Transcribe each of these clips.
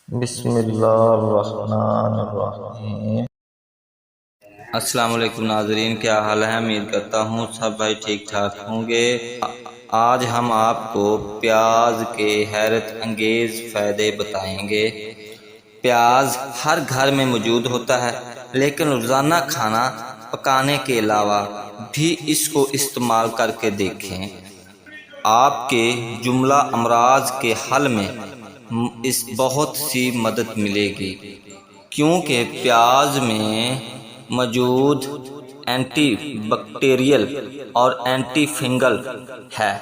بسم اللہ الرحمن الرحیم۔ السلام علیکم ناظرین، کیا حال ہے؟ امید کرتا ہوں سب بھائی ٹھیک ٹھاک ہوں گے۔ آج ہم آپ کو پیاز کے حیرت انگیز فائدے بتائیں گے۔ پیاز ہر گھر میں موجود ہوتا ہے، لیکن روزانہ کھانا پکانے کے علاوہ بھی اس کو استعمال کر کے دیکھیں۔ آپ کے جملہ امراض کے حل میں اس بہت سی مدد ملے گی، کیونکہ پیاز میں موجود اینٹی بیکٹیریل اور اینٹی فنگل ہے،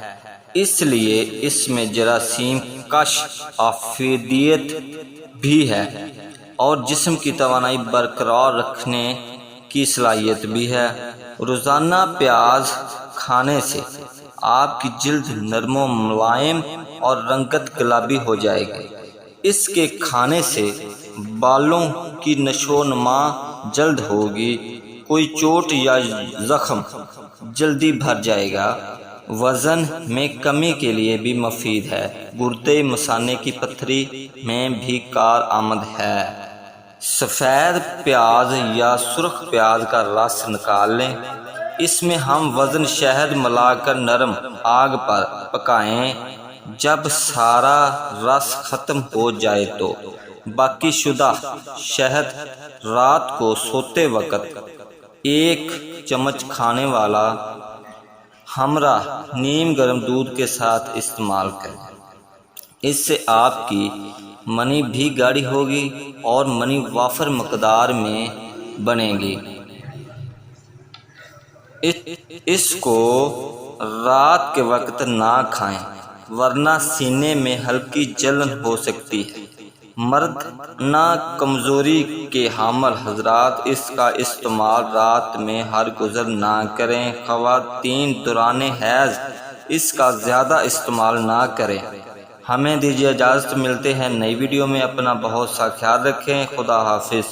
اس لیے اس میں جراثیم کش افادیت بھی ہے اور جسم کی توانائی برقرار رکھنے کی صلاحیت بھی ہے۔ روزانہ پیاز کھانے سے آپ کی جلد نرم و ملائم اور رنگت گلابی ہو جائے گی۔ اس کے کھانے سے بالوں کی نشو و نما جلد ہوگی، کوئی چوٹ یا زخم جلدی بھر جائے گا۔ وزن میں کمی کے لیے بھی مفید ہے، گردے مثانے کی پتھری میں بھی کارآمد ہے۔ سفید پیاز یا سرخ پیاز کا رس نکال لیں، اس میں ہم وزن شہد ملا کر نرم آگ پر پکائیں۔ جب سارا رس ختم ہو جائے تو باقی شدہ شہد رات کو سوتے وقت 1 چمچ کھانے والا ہمراہ نیم گرم دودھ کے ساتھ استعمال کریں۔ اس سے آپ کی منی بھی گاڑھی ہوگی اور منی وافر مقدار میں بنے گی۔ اس کو رات کے وقت نہ کھائیں، ورنہ سینے میں ہلکی جلن ہو سکتی ہے۔ مرد نہ کمزوری کے حامل حضرات اس کا استعمال رات میں ہرگزر نہ کریں۔ خواتین دوران حیض اس کا زیادہ استعمال نہ کریں۔ ہمیں دیجیے اجازت، ملتے ہیں نئی ویڈیو میں۔ اپنا بہت سا خیال رکھیں۔ خدا حافظ۔